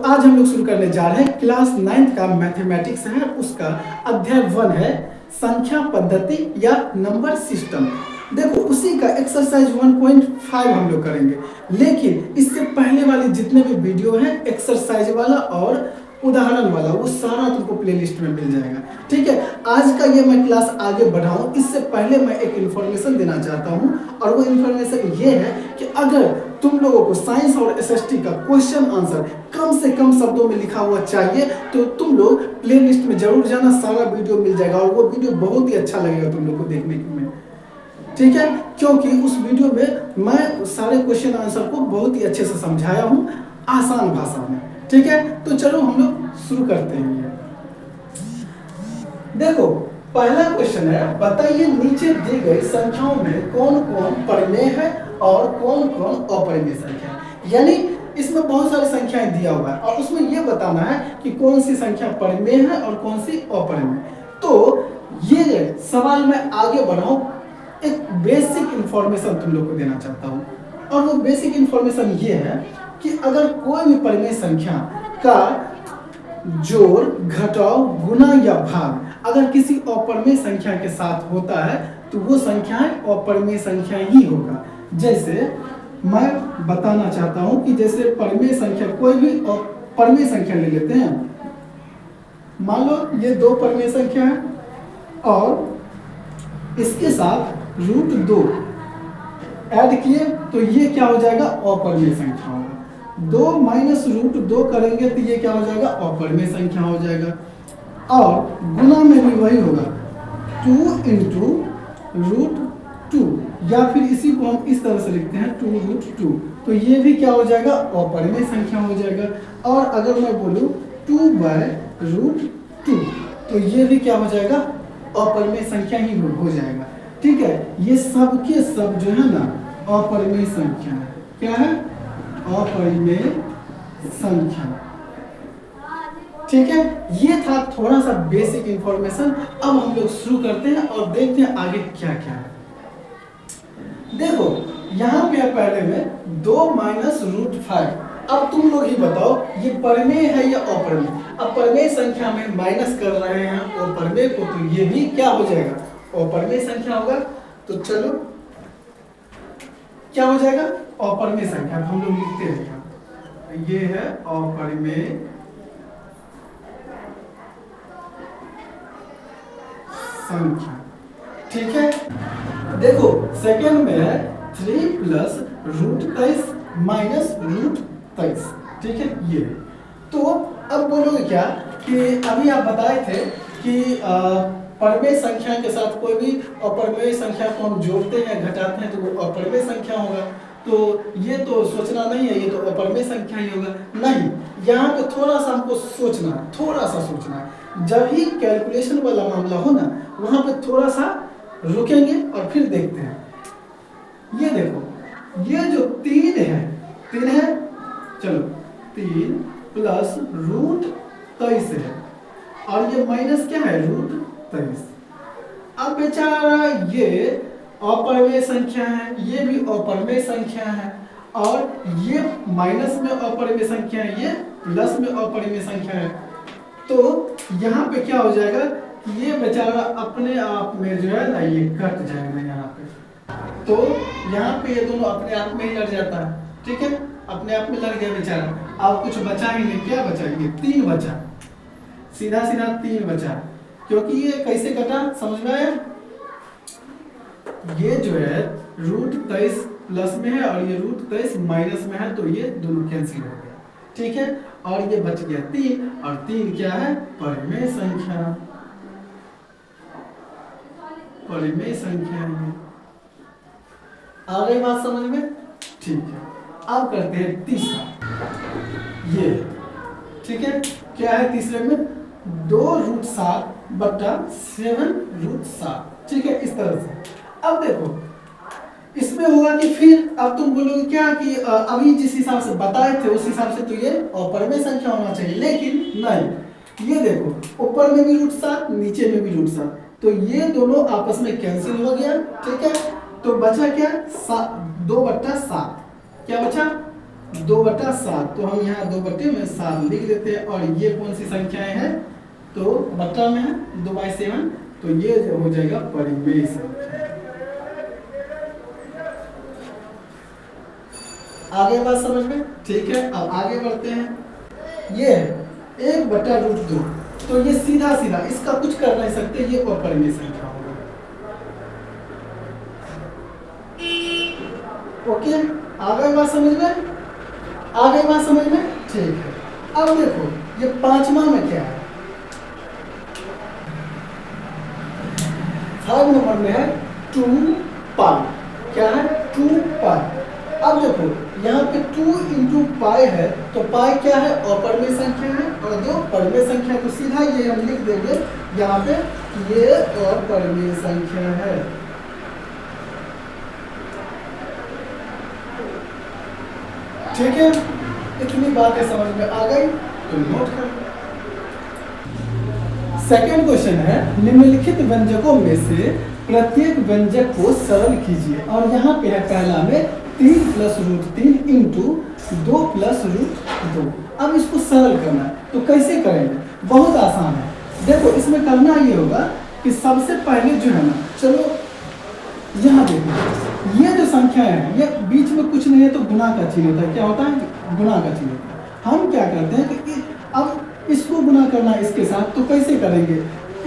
आज हम लोग शुरू करने जा रहे हैं क्लास 9th का मैथमेटिक्स है, उसका अध्याय 1 है संख्या पद्धति या नंबर सिस्टम। देखो उसी का एक्सरसाइज 1.5 हम लोग करेंगे, लेकिन इससे पहले वाले जितने भी वीडियो हैं एक्सरसाइज वाला और उदाहरण वाला वो सारा तुमको प्लेलिस्ट में मिल जाएगा। ठीक है, आज का ये मैं क्लास आगे बढ़ाऊं इससे पहले मैं एक इन्फॉर्मेशन देना चाहता हूं, और वो इन्फॉर्मेशन ये है कि अगर तुम लोगों को साइंस और एसएसटी का क्वेश्चन आंसर कम से कम शब्दों में लिखा हुआ चाहिए तो तुम लोग प्लेलिस्ट में जरूर जाना, सारा वीडियो मिल जाएगा और वो वीडियो बहुत ही अच्छा लगेगा तुम लोग को देखने में। ठीक है, क्योंकि उस वीडियो में मैं सारे क्वेश्चन आंसर को बहुत ही अच्छे से समझाया हूँ आसान भाषा में। ठीक है, तो चलो हम लोग शुरू करते हैं। देखो पहला क्वेश्चन है, बताइए नीचे दी गई संख्याओं में कौन कौन परिमेय है और कौन कौन अपरिमेय संख्या है। यानी इसमें बहुत सारी संख्याएं दिया हुआ है और उसमें यह बताना है कि कौन सी संख्या परिमेय है और कौन सी अपरिमेय। तो ये सवाल मैं आगे बढ़ाऊं, एक बेसिक इंफॉर्मेशन तुम लोग को देना चाहता हूं, और वो बेसिक इंफॉर्मेशन ये है कि अगर कोई भी परिमेय संख्या का जोड़, घटाव, गुणा या भाग अगर किसी अपरिमेय संख्या के साथ होता है तो वो संख्या अपरिमेय संख्या ही होगा। जैसे मैं बताना चाहता हूं कि जैसे परिमेय संख्या, कोई भी परिमेय संख्या ले लेते हैं, मान लो ये दो परिमेय संख्या है और इसके साथ √2 ऐड किए तो ये क्या हो जाएगा, अपरिमेय संख्या होगा। 2 माइनस √2 करेंगे तो ये क्या हो जाएगा, अपरिमेय संख्या हो जाएगा। और गुना में भी वही होगा, 2 इंटू √2, या फिर इसी को हम इस तरह से लिखते हैं 2√2, तो ये भी क्या हो जाएगा, अपरिमेय संख्या हो जाएगा। और अगर मैं बोलूँ 2/√2 तो ये भी क्या हो जाएगा, अपरिमेय संख्या ही हो जाएगा। ठीक है, ये सब के सब जो है ना अपरिमेय संख्या है। क्या है, अपरिमेय संख्या। ठीक है, ये था थोड़ा सा बेसिक इंफॉर्मेशन। अब हम लोग शुरू करते हैं और देखते हैं आगे क्या क्या है। देखो यहाँ पे पहले में 2 माइनस √5। अब तुम लोग ही बताओ ये परिमेय है या अपरिमेय। अब परिमेय संख्या में माइनस कर रहे हैं अपरिमेय को, तो ये भी क्या हो जाएगा, अपरिमेय संख्या होगा। तो चलो क्या हो जाएगा, अपरिमेय संख्या। हम लोग लिखते हैं ये है अपरिमेय संख्या। ठीक है, देखो सेकंड में है 3 प्लस √23 माइनस √23। ठीक है, ये तो अब बोलोगे क्या कि अभी आप बताए थे कि परिमेय संख्या के साथ कोई भी अपरिमेय संख्या को हम जोड़ते हैं, घटाते हैं तो वो अपरिमेय संख्या होगा। तो ये तो सोचना नहीं है, ये तो अपरिमेय संख्या ही होगा। नहीं, यहाँ पे थोड़ा सा हमको सोचना, थोड़ा सा सोचना है। जब ही कैलकुलेशन वाला मामला हो ना, वहाँ पे थोड़ा सा रुकेंगे और फिर देखते हैं। ये देखो, ये जो 3 है, चलो 3 प्लस √23 है और ये माइनस क्या है, √23। अब बेचारा ये अपरिमेय संख्या है, ये भी अपरिमेय संख्या है, और ये माइनस में अपरिमेय संख्या है, ये प्लस में अपरिमेय संख्या है। तो यहाँ पे क्या हो जाएगा, ये बेचारा अपने आप में जो है ना ये कट जाएगा यहाँ पे। तो यहाँ पे ये दोनों अपने आप में ही लड़ जाता है। ठीक है, अपने आप में लड़ गया बेचारा। अब कुछ बचा ही नहीं, क्या बचा, ये 3 बचा, सीधा सीधा 3 बचा। क्योंकि ये कैसे कटा समझ में आया, ये जो है √23 प्लस में है और ये √23 माइनस में है, तो ये दोनों कैंसिल हो गया। ठीक है, और ये बच गया 3, और 3 क्या है, परिमेय संख्या, परिमेय संख्या है। आ गई बात समझ में। ठीक है, अब करते हैं तीसरा। ये ठीक है, क्या है तीसरे में, 2√7 बटा 7√7। ठीक है, इस तरह से। अब देखो इसमें होगा कि फिर अब तुम बोलोगे क्या कि अभी जिस हिसाब से बताए थे उस हिसाब से तो ये अपरिमेय संख्या होना चाहिए, लेकिन नहीं। ये देखो ऊपर में भी √7, नीचे में भी √7, तो ये दोनों आपस में कैंसिल हो गया। ठीक है, तो बचा क्या, 2/7। क्या बचा, 2/7, तो हम यहाँ 2/7 लिख देते हैं। और ये कौन सी संख्याएं हैं, तो बट्टा में है 2/7, तो ये जो हो जाएगा परिमेय संख्या। आगे बात समझ में, ठीक है। अब आगे बढ़ते हैं। ये है 1/√2, तो ये सीधा सीधा इसका कुछ कर नहीं सकते, ये अपरिमेय संख्या होगा। ओके, आगे बात समझ में, आगे बात समझ में, ठीक है। अब देखो ये 5वां में क्या है, 5 नंबर में है 2π, क्या है 2π। अब देखो यहाँ पे 2 × पाई है, तो पाई क्या है, अपरिमेय संख्या है, और जो परिमेय संख्या है तो सीधा ये हम लिख देंगे यहाँ पे, ये अपरिमेय संख्या है। ठीक है, इतनी बातें समझ में आ गई तो नोट कर। सेकंड क्वेश्चन है, निम्नलिखित व्यंजकों में से प्रत्येक व्यंजक को सरल कीजिए। और यहाँ पे है पहला में 3 + √3 × 2 + √2। अब इसको सरल करना है, तो कैसे करेंगे, बहुत आसान है। देखो इसमें करना ये होगा कि सबसे पहले जो है ना, चलो यहाँ देखो ये जो संख्या है, ये बीच में कुछ नहीं है तो गुना का चिन्ह होता है। क्या होता है, गुना का चिन्ह होता है। हम क्या करते हैं कि अब इसको गुना करना है इसके साथ, तो कैसे करेंगे,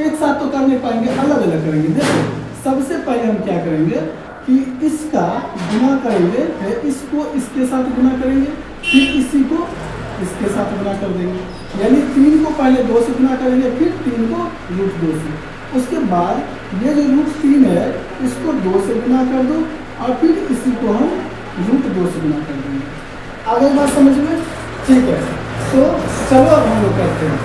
एक साथ तो कर नहीं पाएंगे, अलग अलग करेंगे। देखो सबसे पहले हम क्या करेंगे कि इसका गुना करेंगे, फिर इसको इसके साथ गुना करेंगे, फिर इसी को इसके साथ गुना कर देंगे। यानी 3 को पहले 2 से गुना करेंगे, फिर 3 को √2 से। उसके बाद ये जो √3 है इसको 2 से गुना कर दो, और फिर इसी को हम √2 से गुना कर देंगे। आगे बात समझ में, ठीक है। तो चलो अब हम लोग करते हैं।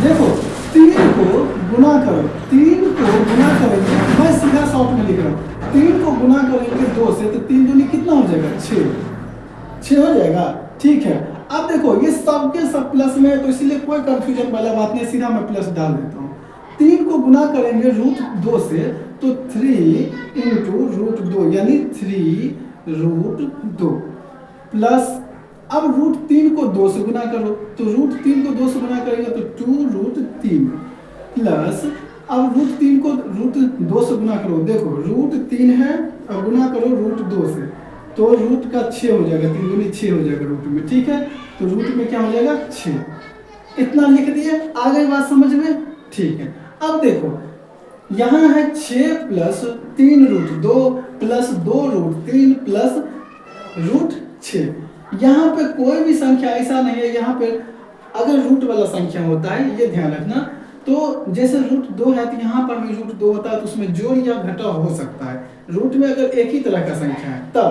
देखो 3 को गुना करो, 3 को गुना करेंगे, मैं सीधा शॉर्ट में लिख रहा हूँ, 3 को गुना करेंगे 2 से, तो 3 दूनी कितना हो जाएगा, 6 हो जाएगा। ठीक है, अब देखो ये सबके सब प्लस में है, तो इसीलिए कोई कंफ्यूजन वाला बात नहीं, सीधा मैं प्लस डाल देता हूँ। 3 को गुना करेंगे √2 से, तो 3 × √2 यानी 3√2 प्लस, अब √3 को 2 से गुना करो, तो √3 को 2 से गुना करेंगे तो 2√3 प्लस, अब √3 को √2 से गुना करो, देखो √3 है और गुना करो √2 से, तो रूट का 6 हो जाएगा, 3 दूनी 6 हो जाएगा रूट में। ठीक है, तो रूट में क्या हो जाएगा, 6। इतना लिख दिए, आ गई बात समझ में, ठीक है। अब देखो यहाँ है 6 + 3√2 + 2√3 + √6। यहाँ पे कोई भी संख्या ऐसा नहीं है, यहाँ पे अगर रूट वाला संख्या होता है, ये ध्यान रखना, तो जैसे √2 है तो यहाँ पर भी √2 होता है, तो उसमें जोड़ या घटा हो सकता है। रूट में अगर एक ही तरह का संख्या है तब,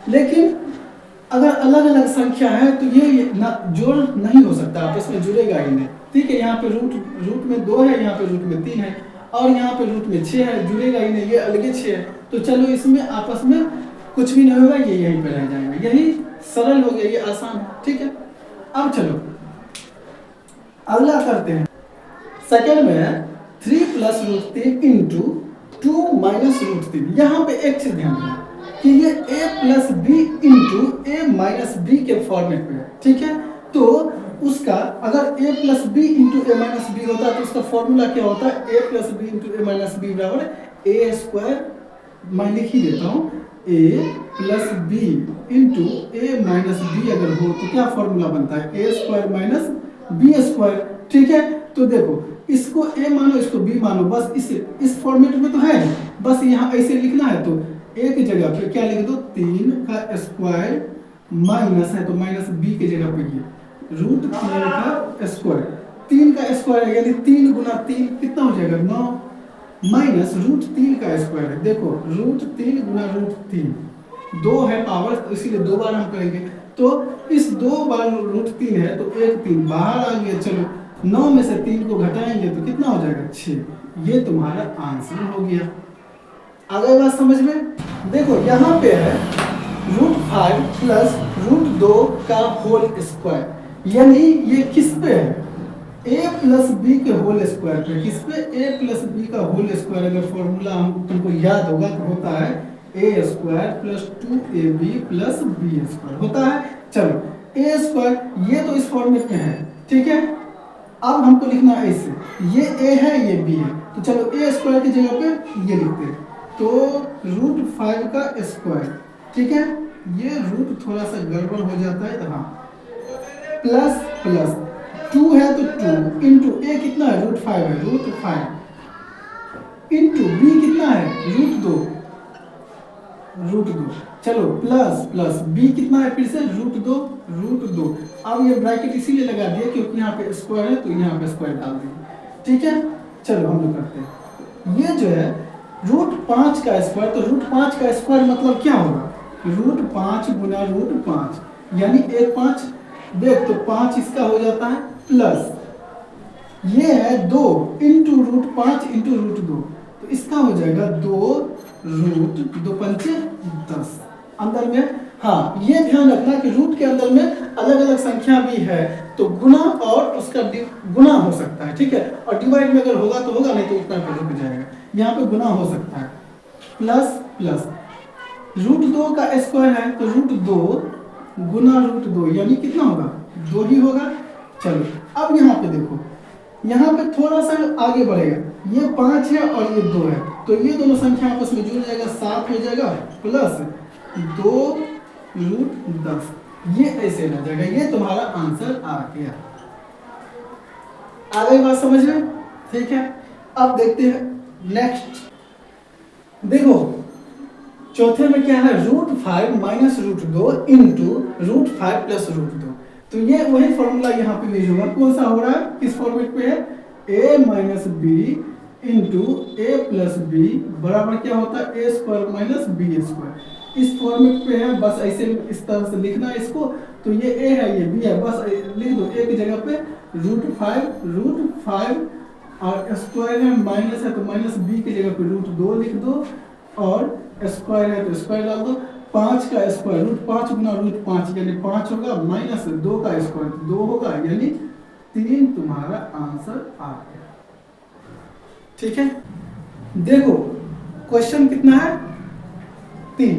लेकिन अगर अलग अलग संख्या है तो ये जोड़ नहीं हो सकता, आपस में जुड़ेगा ही नहीं। ठीक है, यहाँ पे रूट में 2 है, यहाँ पे रूट में 3 है, और यहाँ पे रूट में 6 है, जुड़ेगा ही नहीं, ये अलगे 6 है। तो चलो इसमें आपस में कुछ भी नहीं होगा, ये यहीं पे रह जाएगा। यही सरल हो गया, ये आसान है। ठीक है, अब चलो अगला करते हैं। सेकेंड में है 3 + √3 × 2 - √3। यहाँ पे एक चीज ध्यान देना कि ये a + b × a - b के फॉर्मेट में है। ठीक है, तो उसका अगर a + b × a - b होता है तो उसका फॉर्मूला क्या होता है, a + b × a - b बराबर a²। मैं लिख ही देता हूँ, a + b × a - b अगर हो तो क्या फॉर्मूला बनता है, a² - b²। ठीक है, तो देखो इसको a मानो, इसको b मानो, बस इस फॉर्मेट में तो है, बस यहाँ ऐसे लिखना है। तो a की जगह पे क्या लिख दो, 3 का स्क्वायर माइनस है तो -b की जगह पे ये √3 का स्क्वायर, 3 का स्क्वायर है यानी 3 × 3 कितना हो जाएगा, 9 माइनस √3 का स्क्वायर है। देखो √3 × √3 2 है पावर, तो इसीलिए 2 बार हम करेंगे। तो इस 2 बार √3 है तो 1 3 बाहर आ गया। चलो 9 में से 3 को घटाएंगे तो कितना हो जाएगा, 6। ये तुम्हारा आंसर हो गया। अगर बात समझ में, देखो यहाँ पे है √5 + √2 का होल स्क्वायर, यानी ये किस पे है, a + b के होल स्क्वायर पे। किस पे, a + b का होल स्क्वायर। अगर फॉर्मूला हम तुमको याद होगा तो होता है a square plus 2ab plus b square होता है। चलो ए स्क्वायर ये तो इस फॉर्मेट में है, ठीक है। अब हमको लिखना है ऐसे, ये ए है ये बी है, तो चलो ए स्क्वायर की जगह पे ये लिखते हैं, तो √5 का स्क्वायर, ठीक है। ये रूट थोड़ा सा गड़बड़ हो जाता है, हाँ, प्लस प्लस 2 है तो 2 इंटू ए कितना है √5 है, √5 इंटू बी कितना है √2 चलो प्लस प्लस बी कितना है फिर से √2। अब ये ब्रैकेट इसीलिए लगा दिया क्योंकि यहाँ पे स्क्वायर है तो यहाँ पे स्क्वायर डाल देंगे, ठीक है। चलो हम लोग करते हैं, ये जो है √5 का स्क्वायर, तो √5 का स्क्वायर मतलब क्या होगा, √5 गुना √5 यानी 1 5 देख, तो 5 इसका हो जाता है प्लस ये है 2 इंटू √5 इंटू √2, तो इसका हो जाएगा 2 पंचे 10 अंदर में। हाँ ये ध्यान रखना कि रूट के अंदर में अलग अलग संख्या भी है तो गुना और उसका गुना हो सकता है, ठीक है। और डिवाइड में अगर होगा तो होगा, नहीं तो उतना पे रुक जाएगा। यहाँ पे गुना हो सकता है, प्लस प्लस √2 का स्क्वायर है तो √2 गुना √2 यानी कितना होगा 2 ही होगा। चलो अब यहाँ पे देखो, यहाँ पे थोड़ा सा आगे बढ़ेगा, ये 5 है और ये 2 है, तो ये दोनों संख्या आपस में जुड़ जाएगा, 7 हो जाएगा प्लस 2√10, ये ऐसे रह जाएगा। ये तुम्हारा आंसर आ गया। आ गई बात समझ में, ठीक है। अब देखते हैं नेक्स्ट, देखो चौथे में क्या है √5 माइनस √2 इंटू √5 प्लस √2, तो ये वही फॉर्मूला यहाँ पे यूज होगा। कौन सा हो रहा है, किस फॉर्मेट पे है, a minus b into a plus b बराबर क्या होता है a square minus b square, इस फॉर्मेट पे है। बस ऐसे इस तरह से लिखना है इसको, तो ये a है ये b है, बस लिख दो a की जगह पे √5 और स्क्वायर है माइनस है तो माइनस b की जगह पे √2 लिख दो और स्क्वायर है तो स्क्वायर डाल दो। 5 का स्क्वायर √5 गुना √5 यानी 5 होगा, माइनस 2 का स्क्वायर 2 होगा, यानी 3 तुम्हारा आंसर आ गया, ठीक है। देखो क्वेश्चन कितना है 3।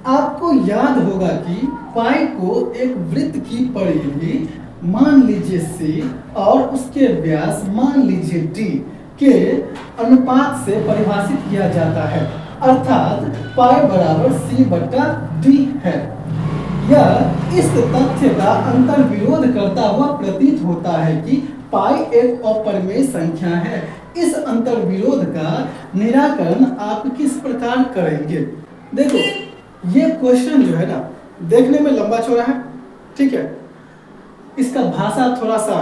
आपको याद होगा कि पाई को एक वृत्त की परिधि मान लीजिए c और उसके व्यास मान लीजिए d के अनुपात से परिभाषित किया जाता है, अर्थात पाई बराबर c/d है। यह इस तथ्य का अंतर विरोध करता हुआ प्रतीत होता है कि पाई एक अपरिमेय संख्या है। इस अंतर विरोध का निराकरण आप किस प्रकार करेंगे। देखो ये क्वेश्चन जो है ना देखने में लंबा चौड़ा है, ठीक है। इसका भाषा थोड़ा सा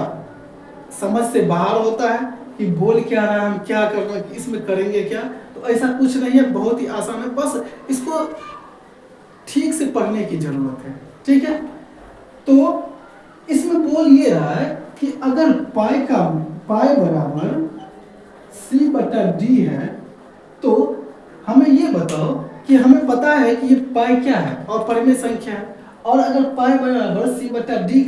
समझ से बाहर होता है कि बोल क्या रहा है, हम क्या करना, इसमें करेंगे क्या, तो ऐसा कुछ नहीं है, बहुत ही आसान है, बस इसको ठीक से पढ़ने की जरूरत है, ठीक है। तो इसमें बोल ये रहा है कि अगर पाई बराबर c/d है तो हमें ये बताओ कि हमें पता है कि ये पाई क्या है और परिमेय संख्या है, और अगर पाई बराबर c/d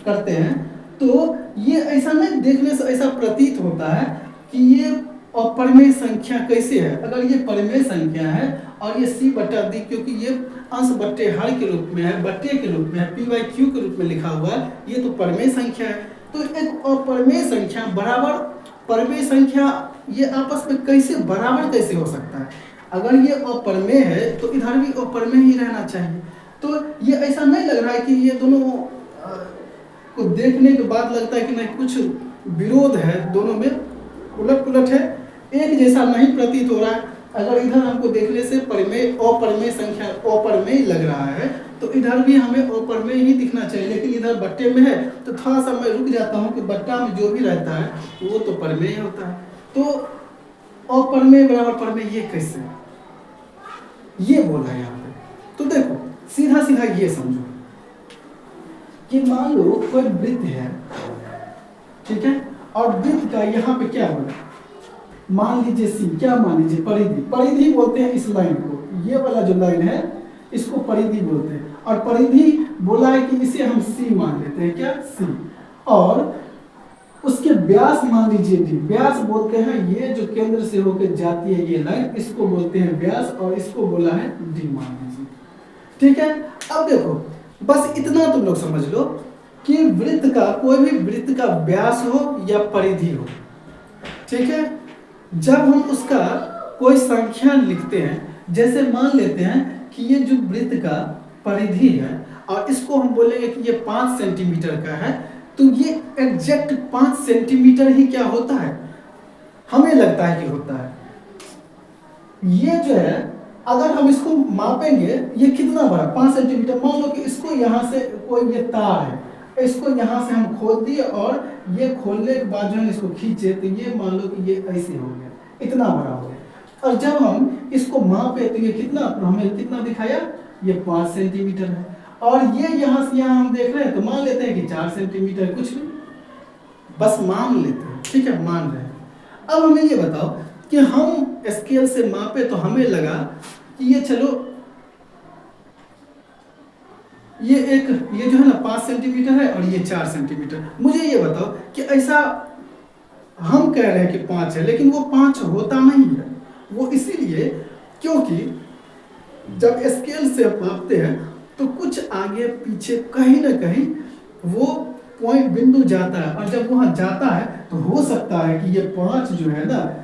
करते हैं तो ये ऐसा नहीं, देखने से ऐसा प्रतीत होता है कि ये अपरिमेय संख्या कैसे है। अगर ये परिमेय संख्या है और ये c/d क्योंकि ये अंश बट्टे हर के रूप में है, बट्टे के रूप में है, p/q के रूप में लिखा हुआ है, ये तो परिमेय संख्या है। तो एक अपरिमेय संख्या बराबर परिमेय संख्या ये आपस में कैसे बराबर कैसे हो सकता है। अगर ये अपरिमेय है तो इधर भी अपरिमेय ही रहना चाहिए। तो ये ऐसा नहीं लग रहा है कि ये दोनों को देखने के बाद लगता है कि नहीं कुछ विरोध है, दोनों में उलट पुलट है, एक जैसा नहीं प्रतीत हो रहा है। अगर इधर हमको देखने से अपरिमेय संख्या अपरिमेय लग रहा है तो इधर भी हमें अपरिमेय ही दिखना चाहिए, लेकिन इधर बट्टे में है तो थोड़ा सा मैं रुक जाता हूँ कि बट्टा में जो भी रहता है वो तो परिमेय होता है। तो अपरिमेय बराबर परिमेय ये कैसे, ये बोला है यहाँ पे। तो देखो सीधा सीधा ये समझो कि मान लो कोई वृत्त है, ठीक है, और वृत्त का यहाँ पे क्या बोला, मान लीजिए सी, क्या मान लीजिए परिधि बोलते हैं इस लाइन को, ये वाला जो लाइन है इसको परिधि बोलते हैं, और परिधि बोला है कि इसे हम सी मान लेते हैं, क्या सी। और उसके व्यास मान लीजिए डी, व्यास बोलते हैं ये जो केंद्र से होकर जाती है ये लाइन, इसको बोलते हैं व्यास और इसको बोला है डी मान लीजिए। ठीक है, अब देखो बस इतना तुम लोग समझ लो कि वृत्त का, कोई भी वृत्त का व्यास हो या परिधि हो, ठीक है, जब हम उसका कोई संख्या लिखते हैं, जैसे मान लेते हैं कि ये जो वृत्त का परिधि है और इसको हम बोलेंगे कि ये 5 सेंटीमीटर का है, तो ये एग्जैक्ट 5 सेंटीमीटर ही क्या होता है, हमें लगता है कि होता है। ये जो है अगर हम इसको मापेंगे ये कितना बड़ा 5 सेंटीमीटर, मान लो कि इसको यहाँ से कोई ये तार है, इसको यहाँ से हम खोल दिए और ये खोलने के बाद जो है इसको खींचे तो ये मान लो कि ये ऐसे हो गया, इतना बड़ा हो गया। और जब हम इसको मापे तो ये कितना, हमें कितना दिखाया, ये 5 सेंटीमीटर है। और ये यहाँ से यहाँ हम देख रहे हैं तो मान लेते हैं कि 4 सेंटीमीटर, कुछ नहीं, बस मान लेते हैं, ठीक है, मान रहे हैं। अब हमें ये बताओ कि हम स्केल से मापे तो हमें लगा कि ये चलो ये जो है ना 5 सेंटीमीटर है और ये 4 सेंटीमीटर। मुझे ये बताओ कि ऐसा हम कह रहे हैं कि 5 है लेकिन वो 5 होता नहीं है। वो इसीलिए क्योंकि जब स्केल से मापते हैं तो कुछ आगे पीछे कहीं ना कहीं वो पॉइंट बिंदु जाता है, और जब वहां जाता है तो हो सकता है कि ये 5 जो है ना,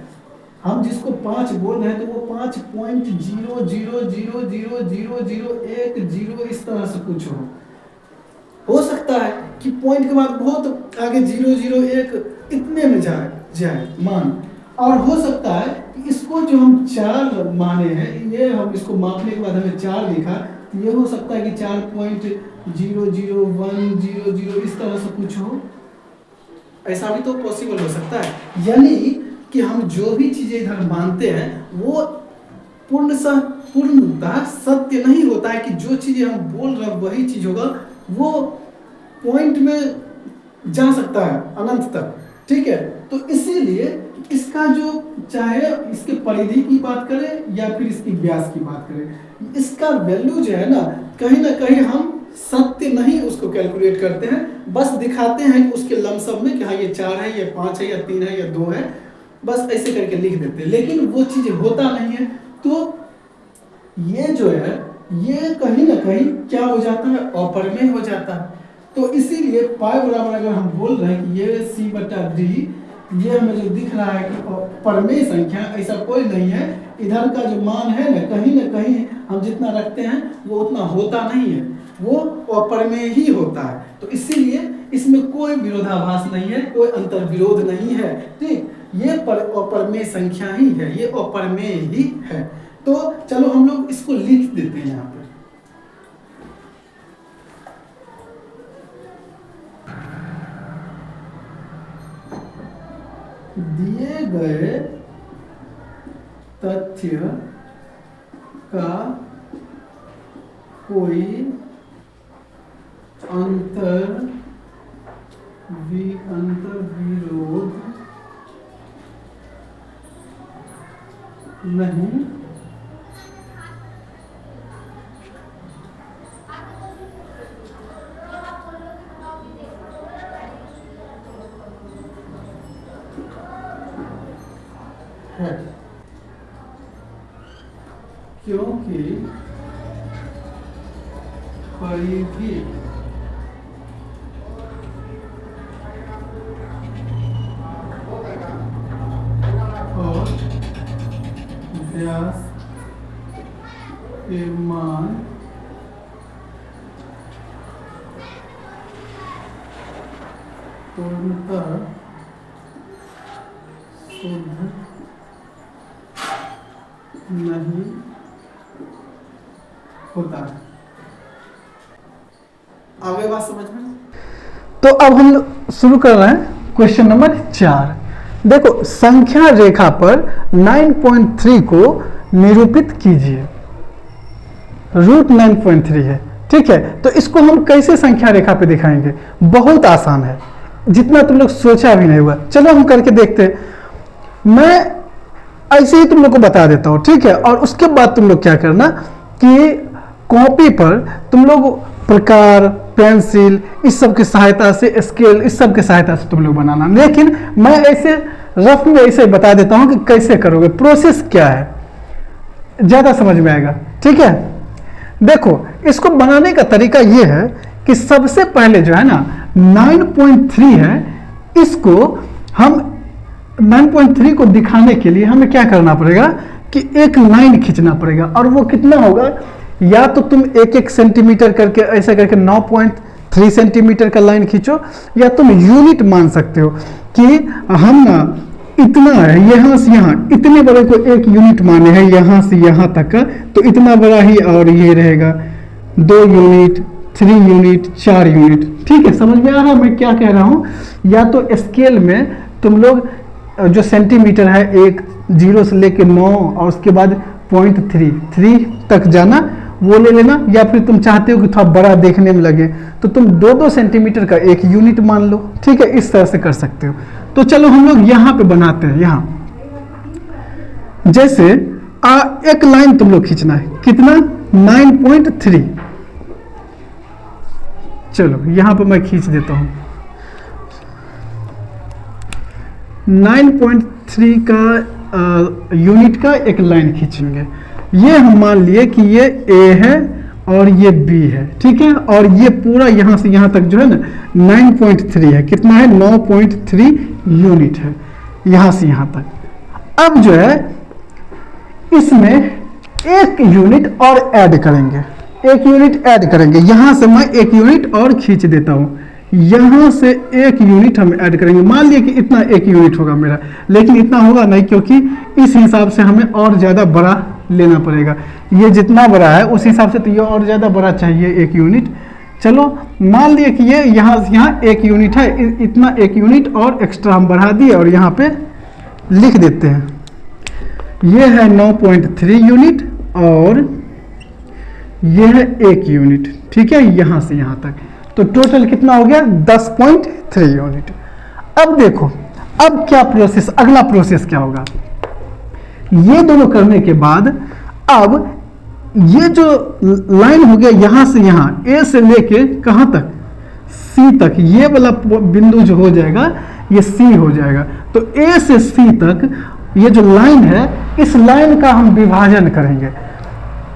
हम जिसको 5 बोल रहे हैं तो वो 5.0000010 इस तरह से कुछ हो सकता है कि पॉइंट के बाद बहुत आगे 001 इतने में जाए मान, और हो सकता है कि इसको जो हम 4 माने हैं, ये हम इसको मापने के बाद हमें 4 लिखा, तो ये हो सकता है कि 4.00100 इस तरह से कुछ हो, ऐसा भी तो पॉसिबल हो सकता है। यानी कि हम जो भी चीजें इधर मानते हैं वो पूर्णतः सत्य नहीं होता है कि जो चीजें हम बोल रहे हैं वही चीज होगा, वो पॉइंट में जा सकता है अनंत तक, ठीक है। तो इसीलिए इसका जो, चाहे इसके परिधि की बात करें या फिर इसकी व्यास की बात करें, इसका वैल्यू जो है ना कहीं हम सत्य नहीं उसको कैलकुलेट करते हैं, बस दिखाते हैं कि उसके लमसम में कि हाँ ये 4 है, ये 5 है, या 3 है, या 2 है, बस ऐसे करके लिख देते हैं, लेकिन वो चीज़ होता नहीं है। तो ये जो है ये कहीं ना कहीं क्या हो जाता है, अपरमेय हो जाता है। तो इसीलिए पाई बराबर अगर हम बोल रहे हैं कि ये C/D, ये हमें जो दिख रहा है कि परमेय संख्या, ऐसा कोई नहीं है। इधर का जो मान है ना कहीं हम जितना रखते हैं वो उतना होता नहीं है, वो अपरमेय ही होता है। तो इसीलिए इसमें कोई विरोधाभास नहीं है, कोई अंतर विरोध नहीं है, ठीक। ये अपरमेय संख्या ही है, ये अपरमेय ही है। तो चलो हम लोग इसको लिख देते हैं यहाँ पर। दिए गए तथ्य का कोई अंतर विरोध नहीं है, क्योंकि परिधि और व्यास के मान पूर्णतः शुद्ध नहीं होता। आगे बात समझ में? तो अब हम शुरू कर रहे हैं क्वेश्चन नंबर 4। देखो, संख्या रेखा पर 9.3 को निरूपित कीजिए। रूट 9.3 है, ठीक है। तो इसको हम कैसे संख्या रेखा पे दिखाएंगे? बहुत आसान है, जितना तुम लोग सोचा भी नहीं हुआ। चलो हम करके देखते हैं। मैं ऐसे ही तुम लोग को बता देता हूँ, ठीक है। और उसके बाद तुम लोग क्या करना कि कॉपी पर तुम लोग प्रकार, पेंसिल, इस सब की सहायता से, स्केल, इस सब की सहायता से तुम लोग बनाना। लेकिन मैं ऐसे रफ में ऐसे बता देता हूँ कि कैसे करोगे, प्रोसेस क्या है, ज़्यादा समझ में आएगा। ठीक है, देखो इसको बनाने का तरीका ये है कि सबसे पहले जो है ना 9.3 है, इसको हम 9.3 को दिखाने के लिए हमें क्या करना पड़ेगा कि एक लाइन खींचना पड़ेगा। और वो कितना होगा, या तो तुम 1-1 सेंटीमीटर करके ऐसा करके 9.3 सेंटीमीटर का लाइन खींचो, या तुम यूनिट मान सकते हो कि हम ना इतना है, यहाँ से यहाँ इतने बड़े को एक यूनिट माने हैं, यहाँ से यहाँ तक का, तो इतना बड़ा ही और ये रहेगा 2 यूनिट, 3 यूनिट, 4 यूनिट। ठीक है, समझ में आ रहा है मैं क्या कह रहा हूँ। या तो स्केल में तुम लोग जो सेंटीमीटर है 1 0 से लेके 9 और उसके बाद 0.3 तक जाना, वो ले लेना। या फिर तुम चाहते हो कि थोड़ा बड़ा देखने में लगे तो तुम 2-2 सेंटीमीटर का एक यूनिट मान लो। ठीक है, इस तरह से कर सकते हो। तो चलो हम लोग यहाँ पे बनाते हैं। यहाँ जैसे एक लाइन तुम लोग खींचना है, कितना 9.3। चलो यहाँ पे मैं खींच देता हूँ 9.3 का यूनिट का एक लाइन खींचेंगे। ये हम मान लिए कि ये A है और ये B है। ठीक है, और ये पूरा यहाँ से यहाँ तक जो है ना 9.3 है, कितना है 9.3 यूनिट है यहाँ से यहाँ तक। अब जो है इसमें एक यूनिट और ऐड करेंगे, एक यूनिट ऐड करेंगे। यहाँ से मैं एक यूनिट और खींच देता हूँ, यहाँ से एक यूनिट हम ऐड करेंगे। मान लिया कि इतना एक यूनिट होगा मेरा, लेकिन इतना होगा नहीं क्योंकि इस हिसाब से हमें और ज़्यादा बड़ा लेना पड़ेगा। ये जितना बड़ा है उस हिसाब से तो ये और ज़्यादा बड़ा चाहिए एक यूनिट। चलो मान लिया कि ये यहाँ से यहाँ एक यूनिट है, इतना एक यूनिट और एक्स्ट्रा हम बढ़ा दिए और यहाँ पे लिख देते हैं। ये है 9.3 यूनिट और ये है एक यूनिट। ठीक है, यहाँ से यहाँ तक, तो टोटल कितना हो गया 10.3 यूनिट। अब देखो अब क्या प्रोसेस, अगला प्रोसेस क्या होगा। ये दोनों करने के बाद अब ये जो लाइन हो गया यहाँ से यहाँ A से लेके कहाँ तक C तक, ये वाला बिंदु जो हो जाएगा ये C हो जाएगा। तो A से C तक ये जो लाइन है, इस लाइन का हम विभाजन करेंगे।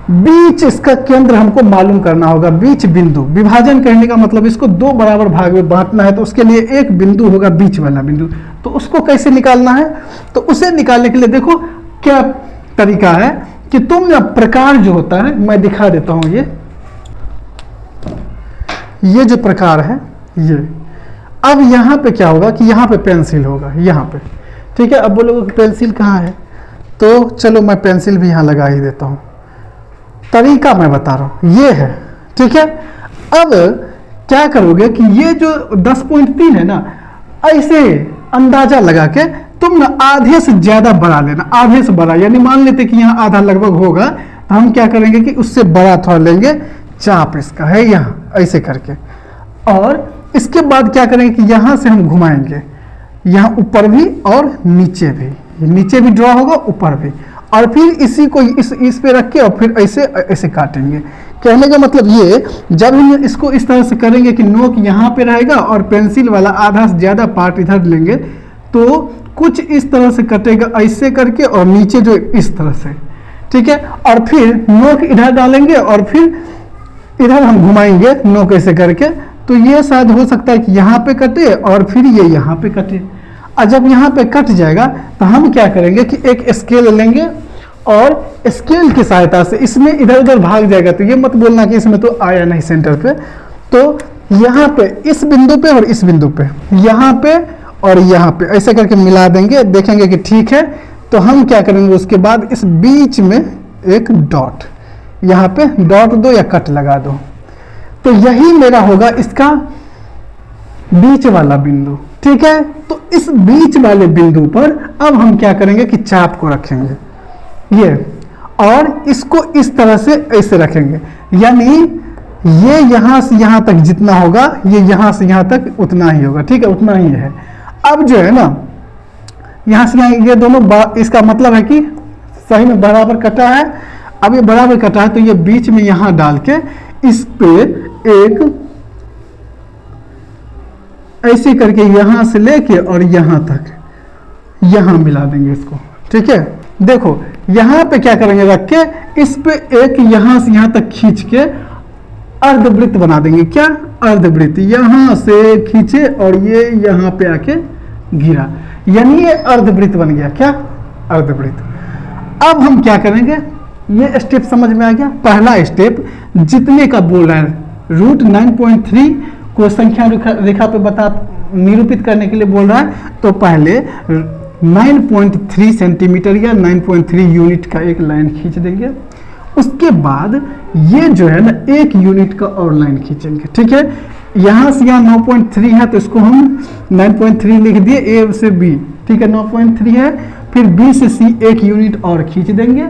बीच इसका केंद्र हमको मालूम करना होगा, बीच बिंदु। विभाजन करने का मतलब इसको 2 बराबर भाग में बांटना है, तो उसके लिए एक बिंदु होगा, बीच वाला बिंदु। तो उसको कैसे निकालना है, तो उसे निकालने के लिए देखो क्या तरीका है कि तुम ना प्रकार जो होता है, मैं दिखा देता हूं। ये जो प्रकार है ये, अब यहाँ पे क्या होगा कि यहाँ पे पेंसिल होगा, यहाँ पे। ठीक है, अब बोलोगे पेंसिल कहाँ है, तो चलो मैं पेंसिल भी यहाँ लगा ही देता हूँ। तरीका मैं बता रहा हूँ, ये है। ठीक है, अब क्या करोगे कि ये जो 10.3 है ना, ऐसे अंदाजा लगा के तुम ना आधे से ज्यादा बढ़ा लेना, आधे से बड़ा। यानी मान लेते कि यहाँ आधा लगभग होगा, तो हम क्या करेंगे कि उससे बड़ा थोड़ा लेंगे, चाप इसका है यहाँ ऐसे करके। और इसके बाद क्या करेंगे कि यहाँ से हम घुमाएंगे, यहाँ ऊपर भी और नीचे भी, नीचे भी ड्रॉ होगा ऊपर भी। और फिर इसी को इस पे रख के और फिर ऐसे ऐसे काटेंगे। कहने का मतलब ये, जब हम इसको इस तरह से करेंगे कि नोक यहाँ पे रहेगा और पेंसिल वाला आधा से ज़्यादा पार्ट इधर लेंगे, तो कुछ इस तरह से कटेगा ऐसे करके और नीचे जो इस तरह से। ठीक है, और फिर नोक इधर डालेंगे और फिर इधर हम घुमाएंगे नोक ऐसे करके, तो ये शायद हो सकता है कि यहाँ पे कटे और फिर ये यहाँ पे कटे। और जब यहाँ पे कट जाएगा तो हम क्या करेंगे कि एक स्केल लेंगे और स्केल की सहायता से इसमें इधर उधर भाग जाएगा। तो ये मत बोलना कि इसमें तो आया नहीं सेंटर पे, तो यहाँ पे इस बिंदु पे और इस बिंदु पे, यहाँ पे और यहाँ पे ऐसे करके मिला देंगे, देखेंगे कि ठीक है। तो हम क्या करेंगे उसके बाद इस बीच में एक डॉट, यहाँ पे डॉट दो या कट लगा दो, तो यही मेरा होगा इसका बीच वाला बिंदु। ठीक है, तो इस बीच वाले बिंदु पर अब हम क्या करेंगे कि चाप को रखेंगे ये, और इसको इस तरह से ऐसे रखेंगे। यानी ये यहाँ से यहाँ तक जितना होगा, ये यहाँ से यहाँ तक उतना ही होगा। ठीक है, उतना ही है। अब जो है ना, यहाँ से यहाँ ये दोनों, इसका मतलब है कि सही में बराबर कटा है। अब ये बराबर कटा है तो ये बीच में यहाँ डाल के इस पे एक ऐसे करके यहां से लेके और यहां तक यहां मिला देंगे इसको। ठीक है, देखो यहां पे क्या करेंगे, रख के इस पे एक यहां से यहां तक खींच के अर्धवृत्त बना देंगे। क्या अर्धवृत्त, यहां से खींचे और ये यहां पे आके गिरा, यानी ये अर्धवृत्त बन गया। क्या अर्धवृत्त। अब हम क्या करेंगे, ये स्टेप समझ में आ गया। पहला स्टेप जितने का बोल रहा है, रूट 9.3 को संख्या रेखा पे निरूपित करने के लिए बोल रहा है, तो पहले 9.3 सेंटीमीटर या 9.3 यूनिट का एक लाइन खींच देंगे। उसके बाद ये जो है ना 1 यूनिट का और लाइन खींचेंगे। ठीक है, यहाँ से यहाँ 9.3 है तो इसको हम 9.3 लिख दिए, ए से बी। ठीक है, 9.3 है, फिर बी से सी 1 यूनिट और खींच देंगे।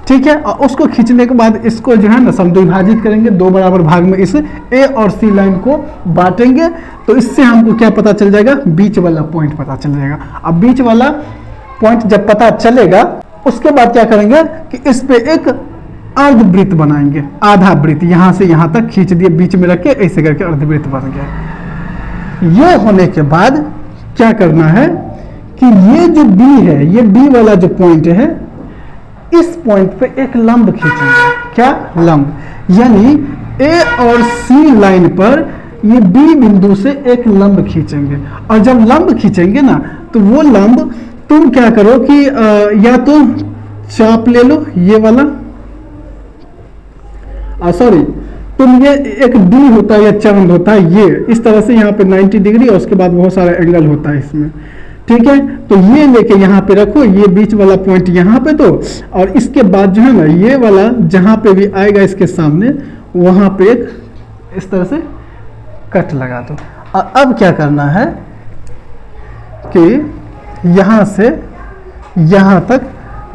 ठीक है, और उसको खींचने के बाद इसको जो है ना समद्विभाजित करेंगे, 2 बराबर भाग में इस ए और सी लाइन को बांटेंगे। तो इससे हमको क्या पता चल जाएगा, बीच वाला पॉइंट पता चल जाएगा। अब बीच वाला पॉइंट जब पता चलेगा, उसके बाद क्या करेंगे कि इस पे एक अर्धवृत्त बनाएंगे, आधा वृत्त यहां से यहां तक खींच दिए, बीच में रख के ऐसे करके अर्धवृत्त बन गया। ये होने के बाद क्या करना है कि ये जो बी है, ये बी वाला जो पॉइंट है, इस पॉइंट पे एक लंब खींचेंगे। क्या लंब, यानी ए और सी लाइन पर ये बी बिंदु से एक लंब खींचेंगे। और जब लंब खींचेंगे ना, तो वो लंब तुम क्या करो कि या तो चाप ले लो ये वाला, सॉरी तुम ये एक डी होता है या चंद होता है, ये इस तरह से यहाँ पे 90 डिग्री और उसके बाद बहुत सारा एंगल होता है इसमें। ठीक है, तो ये लेके यहाँ पे रखो, ये बीच वाला पॉइंट यहाँ पे दो, और इसके बाद जो है ना ये वाला जहाँ पे भी आएगा इसके सामने, वहाँ पे एक इस तरह से कट लगा दो। और अब क्या करना है कि यहाँ से यहाँ तक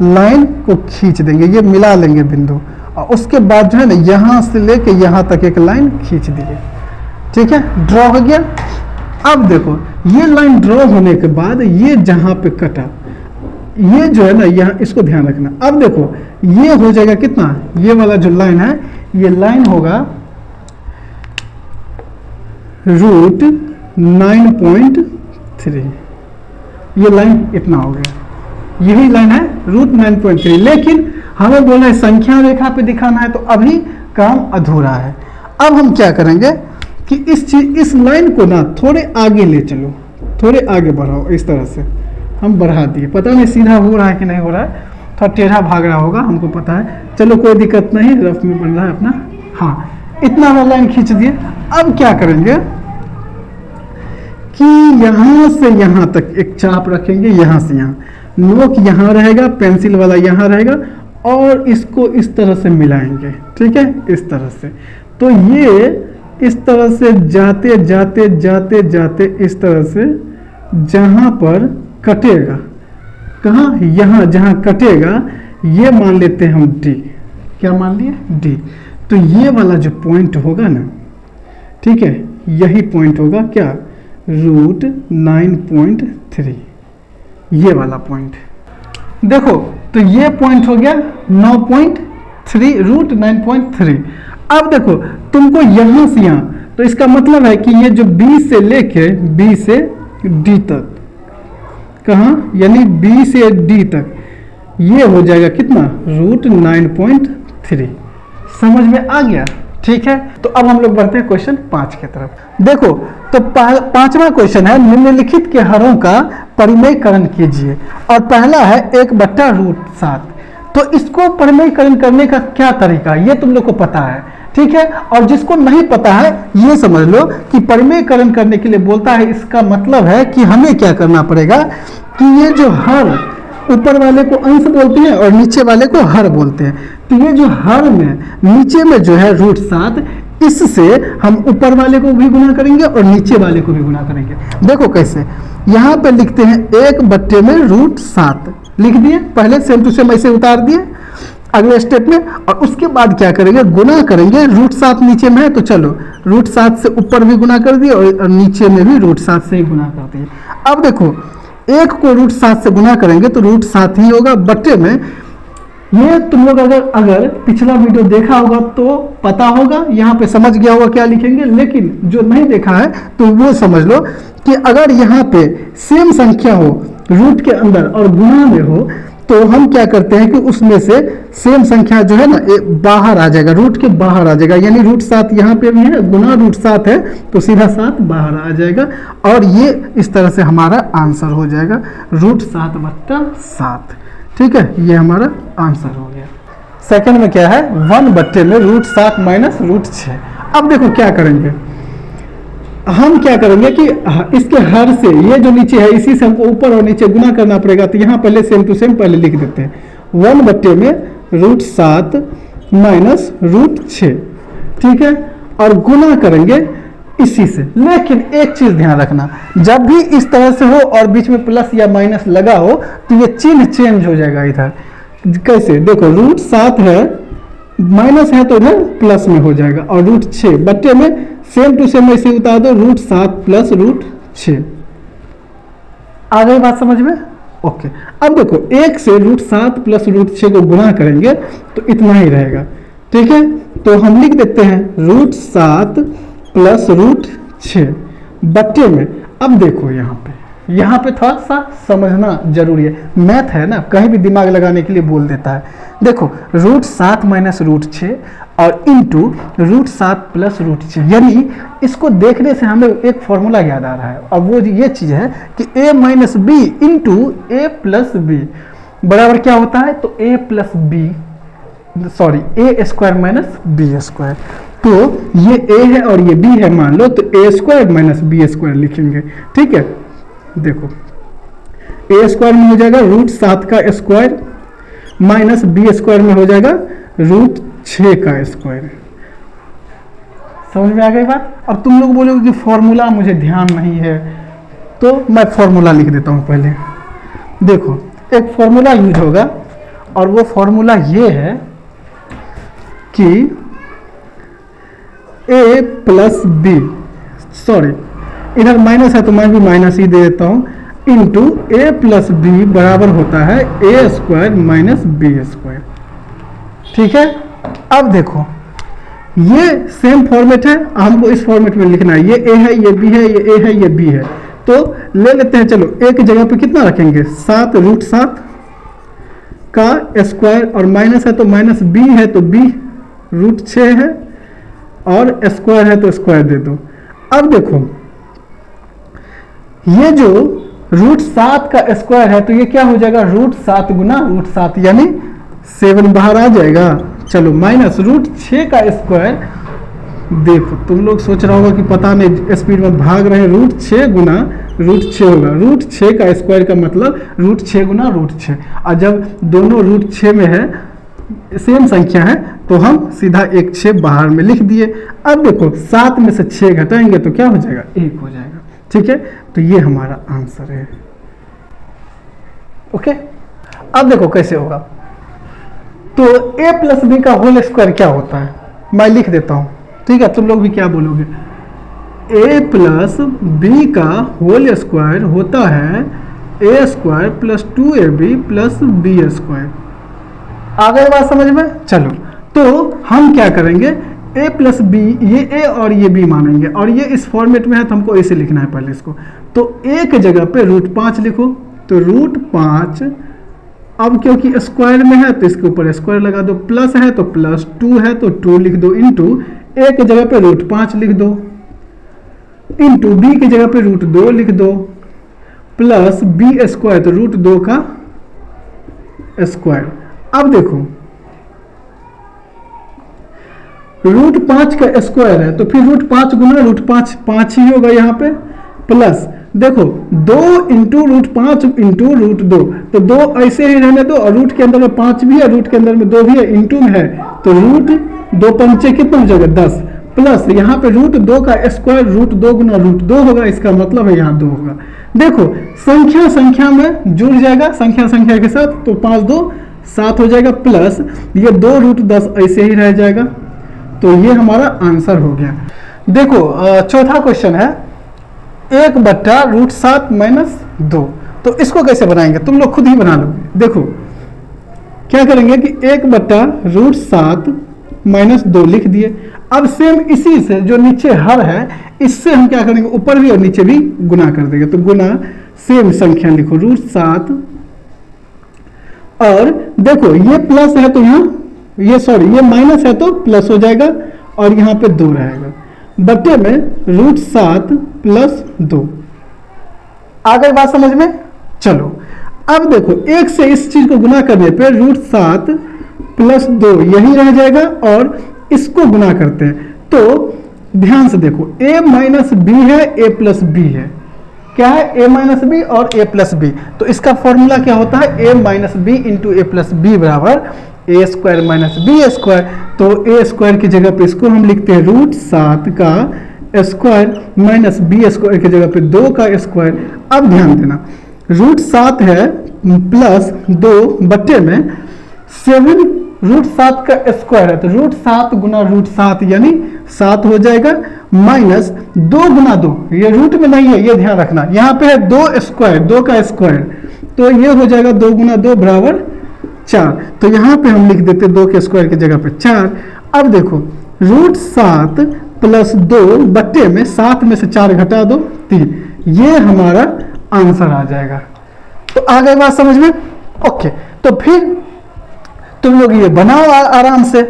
लाइन को खींच देंगे, ये मिला लेंगे बिंदु, और उसके बाद जो है ना यहाँ से लेके यहाँ तक एक लाइन खींच दिए। ठीक है, ड्रॉ हो गया। अब देखो ये लाइन ड्रॉ होने के बाद ये जहां पे कटा, ये जो है ना यहाँ, इसको ध्यान रखना। अब देखो ये हो जाएगा कितना, ये वाला जो लाइन है, ये लाइन होगा रूट 9.3। ये लाइन इतना हो गया, यही लाइन है रूट 9.3। लेकिन हमें बोला है संख्या रेखा पे दिखाना है, तो अभी काम अधूरा है। अब हम क्या करेंगे कि इस लाइन को ना थोड़े आगे ले चलो, थोड़े आगे बढ़ाओ। इस तरह से हम बढ़ा दिए, पता नहीं सीधा हो रहा है कि नहीं हो रहा है, थोड़ा टेढ़ा भाग रहा होगा, हमको पता है। चलो कोई दिक्कत नहीं, रफ में बन रहा है अपना। हाँ, इतना वाला लाइन खींच दिए। अब क्या करेंगे कि यहाँ से यहाँ तक एक चाप रखेंगे, यहाँ से यहाँ, नोक यहाँ रहेगा, पेंसिल वाला यहाँ रहेगा, और इसको इस तरह से मिलाएंगे। ठीक है, इस तरह से। तो ये इस तरह से जाते जाते जाते जाते इस तरह से जहां पर कटेगा, कहाँ, यहाँ जहां कटेगा, ये मान लेते हैं हम डी। क्या मान लिए, डी। तो ये वाला जो पॉइंट होगा ना, ठीक है, यही पॉइंट होगा क्या, रूट 9.3, ये वाला पॉइंट। देखो तो ये पॉइंट हो गया 9.3, रूट 9.3। अब देखो तुमको यहां से यहां, तो इसका मतलब है कि ये जो B से लेके B से D तक, कहाँ, यानी B से D तक, ये हो जाएगा कितना, रूट 9.3। समझ में आ गया। ठीक है, तो अब हम लोग बढ़ते हैं क्वेश्चन 5 की तरफ। देखो तो 5वां क्वेश्चन है, निम्नलिखित के हरों का परिमेयकरण कीजिए। और पहला है 1/√7। तो इसको परिमेयकरण करने का क्या तरीका, ये तुम लोग को पता है। ठीक है, और जिसको नहीं पता है ये समझ लो कि परिमेयकरण करने के लिए बोलता है, इसका मतलब है कि हमें क्या करना पड़ेगा कि ये जो हर, ऊपर वाले को अंश बोलते हैं और नीचे वाले को हर बोलते हैं। तो ये जो हर में नीचे में जो है √7, इससे हम ऊपर वाले को भी गुना करेंगे और नीचे वाले को भी गुना करेंगे। देखो कैसे, यहाँ पे लिखते हैं 1/√7 लिख दिए, पहले सेम टू सेम ऐसे उतार दिए अगले स्टेप में। और उसके बाद क्या करेंगे, गुना करेंगे। √7 नीचे में है तो चलो √7 से ऊपर भी गुना कर दिए और नीचे में भी √7 से ही गुना कर दिए। अब देखो 1 को √7 से गुना करेंगे तो √7 ही होगा, बट्टे में ये तुम लोग अगर पिछला वीडियो देखा होगा तो पता होगा, यहाँ पे समझ गया होगा क्या लिखेंगे, लेकिन जो नहीं देखा है तो वो समझ लो कि अगर यहाँ पे सेम संख्या हो रूट के अंदर और गुणा में हो तो हम क्या करते हैं कि उसमें से सेम संख्या जो है ना बाहर आ जाएगा, रूट के बाहर आ जाएगा। यानी रूट 7 यहाँ पे भी है, गुना रूट 7 है तो सीधा 7 बाहर आ जाएगा और ये इस तरह से हमारा आंसर हो जाएगा रूट 7/7। ठीक है, ये हमारा आंसर हो गया। सेकंड में क्या है, 1/में रूट 7 माइनस रूट 6। अब देखो क्या करेंगे, हम क्या करेंगे कि इसके हर से ये जो नीचे है इसी से हमको ऊपर और नीचे गुना करना पड़ेगा, तो यहाँ पहले सेम टू सेम पहले लिख देते हैं। 1/में रूट 7 माइनस रूट 6, ठीक है, और गुना करेंगे इसी से। लेकिन एक चीज ध्यान रखना, जब भी इस तरह से हो और बीच में प्लस या माइनस लगा हो तो ये चिन्ह चेंज हो जाएगा इधर। कैसे, देखो रूट 7 है, माइनस है तो इधर प्लस में हो जाएगा, और रूट 6/में सेम टू सेम ऐसे उतार दो, रूट 7 प्लस रूट 6। आ गई बात समझ में? ओके। अब देखो 1 से रूट 7 प्लस रूट 6 को गुणा करेंगे तो इतना ही रहेगा। ठीक है, तो हम लिख देते हैं रूट 7 प्लस रूट 6/में। अब देखो यहाँ पे थोड़ा सा समझना जरूरी है, मैथ है ना, कहीं भी दिमाग लगाने के लिए बोल देता है। देखो रूट 7 माइनस रूट 6 और इंटू रूट 7 प्लस रूट 6, यानी इसको देखने से हमें एक फॉर्मूला याद आ रहा है, और वो ये चीज़ है कि a minus b into a plus b बराबर क्या होता है, तो a plus b a square minus b square. तो ये a है और ये b है मान लो, तो a square minus b square लिखेंगे। ठीक है, देखो a स्क्वायर में हो जाएगा रूट 7 का स्क्वायर माइनस बी स्क्वायर में हो जाएगा रूट 6 का स्क्वायर। समझ में आ गई बात? अब तुम लोग बोलोगे कि फॉर्मूला मुझे ध्यान नहीं है, तो मैं फॉर्मूला लिख देता हूं पहले। देखो एक फॉर्मूला यूज होगा और वो फॉर्मूला ये है कि a प्लस बी, सॉरी इधर माइनस है तो मैं भी माइनस ही दे देता हूं, इंटू ए प्लस बी बराबर होता है a square minus b square. ठीक है, अब देखो ये सेम फॉर्मेट है, हमको इस फॉर्मेट में लिखना है। ये ए है, ये बी है, ये ए है, ये बी है, तो ले लेते हैं। चलो एक जगह पे कितना रखेंगे, 7 रूट 7 का स्क्वायर, और माइनस है तो माइनस बी है तो बी रूट 6 है, और स्क्वायर है तो स्क्वायर दे दो। अब देखो ये जो रूट 7 का स्क्वायर है तो ये क्या हो जाएगा, रूट 7 गुना रूट 7, यानी 7 बाहर आ जाएगा। चलो माइनस रूट 6 का स्क्वायर, देखो तुम लोग सोच रहा होगा कि पता नहीं स्पीड में भाग रहे हैं, रूट 6 गुना रूट 6 होगा। रूट 6 का स्क्वायर का मतलब रूट 6 गुना रूट 6, और जब दोनों रूट 6 में है, सेम संख्या है, तो हम सीधा एक 6 बाहर में लिख दिए। अब देखो 7 में से 6 घटाएंगे तो क्या हो जाएगा, 1 हो जाएगा। ठीक है, तो ये हमारा आंसर है। ओके, अब देखो कैसे होगा। तो a प्लस बी का होल स्क्वायर क्या होता है, मैं लिख देता हूं। ठीक है, तुम लोग भी क्या बोलोगे, a प्लस बी का होल स्क्वायर होता है a square plus 2ab plus b square. आ गए बात समझ में? चलो तो हम क्या करेंगे, a प्लस बी, ये a और ये b मानेंगे, और ये इस फॉर्मेट में है तो हमको ऐसे लिखना है पहले इसको। तो एक जगह पे रूट 5 लिखो, तो रूट 5, अब क्योंकि स्क्वायर में है तो इसके ऊपर स्क्वायर लगा दो, प्लस है तो प्लस 2 है तो 2 लिख दो, इंटू एक जगह पे रूट 5 लिख दो, इंटू b की जगह पे रूट 2 लिख दो, प्लस बी स्क्वायर तो रूट 2 का स्क्वायर। अब देखो रूट 5 का स्क्वायर है तो फिर रूट 5 गुना रूट 5 5 ही होगा यहाँ पे, प्लस देखो 2 इंटू रूट 5 इंटू रूट 2, तो 2 ऐसे ही रहने दो, और रूट के अंदर में 5 भी है, रूट के अंदर में 2 भी है, इंटू में है, तो रूट 2 पंचे कितना हो जाएगा 10, प्लस यहाँ पे रूट 2 का स्क्वायर रूट 2 गुना रूट 2 होगा, इसका मतलब है यहाँ 2 होगा। देखो संख्या संख्या में जुड़ जाएगा, संख्या संख्या के साथ, तो 5 2 7 हो जाएगा, प्लस ये 2 रूट 10 ऐसे ही रह जाएगा। तो ये हमारा आंसर हो गया। देखो चौथा क्वेश्चन है 1/√7 - 2, तो इसको कैसे बनाएंगे, तुम लोग खुद ही बना लोगे। देखो क्या करेंगे कि 1/√7 माइनस 2 लिख दिए। अब सेम इसी से जो नीचे हर है इससे हम क्या करेंगे, ऊपर भी और नीचे भी गुना कर देंगे। तो गुना सेम संख्या लिखो √7, और देखो ये प्लस है तो यहाँ ये माइनस है तो प्लस हो जाएगा और यहाँ पे 2 रहेगा, बटे में √7 प्लस 2। आ गई बात समझ में? चलो अब देखो 1 से इस चीज को गुना करने पे √7 प्लस 2 यही रह जाएगा और इसको गुना करते हैं। तो ध्यान से देखो a माइनस बी है, a प्लस बी है, क्या है a माइनस बी और a प्लस बी। तो इसका फॉर्मूला क्या होता है, a minus b into a plus b बराबर a square minus b square. तो ए स्क्वायर की जगह पे इसको हम लिखते हैं √7 का स्क्वायर माइनस बी स्क्वायर की जगह पे 2 का स्क्वायर। अब ध्यान देना √7 है प्लस 2 बटे में 7 √7 का स्क्वायर है तो √7 गुना √7 यानी 7 हो जाएगा, माइनस 2 गुना 2, ये रूट में नहीं है ये ध्यान रखना, यहाँ पे है 2 स्क्वायर 2 का स्क्वायर, तो ये हो जाएगा 2 गुना 2 बराबर 4। तो यहाँ पे हम लिख देते 2 के स्क्वायर की जगह पे 4। अब देखो √7 प्लस 2 बट्टे में 7 में से 4 घटा दो 3, ये हमारा आंसर आ जाएगा। तो आ गई बात समझ में? ओके, तो फिर तुम लोग ये बनाओ आराम से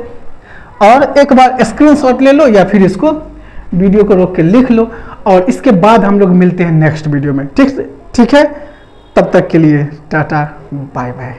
और एक बार स्क्रीनशॉट ले लो या फिर इसको वीडियो को रोक के लिख लो, और इसके बाद हम लोग मिलते हैं नेक्स्ट वीडियो में। ठीक है, तब तक के लिए टाटा बाय बाय।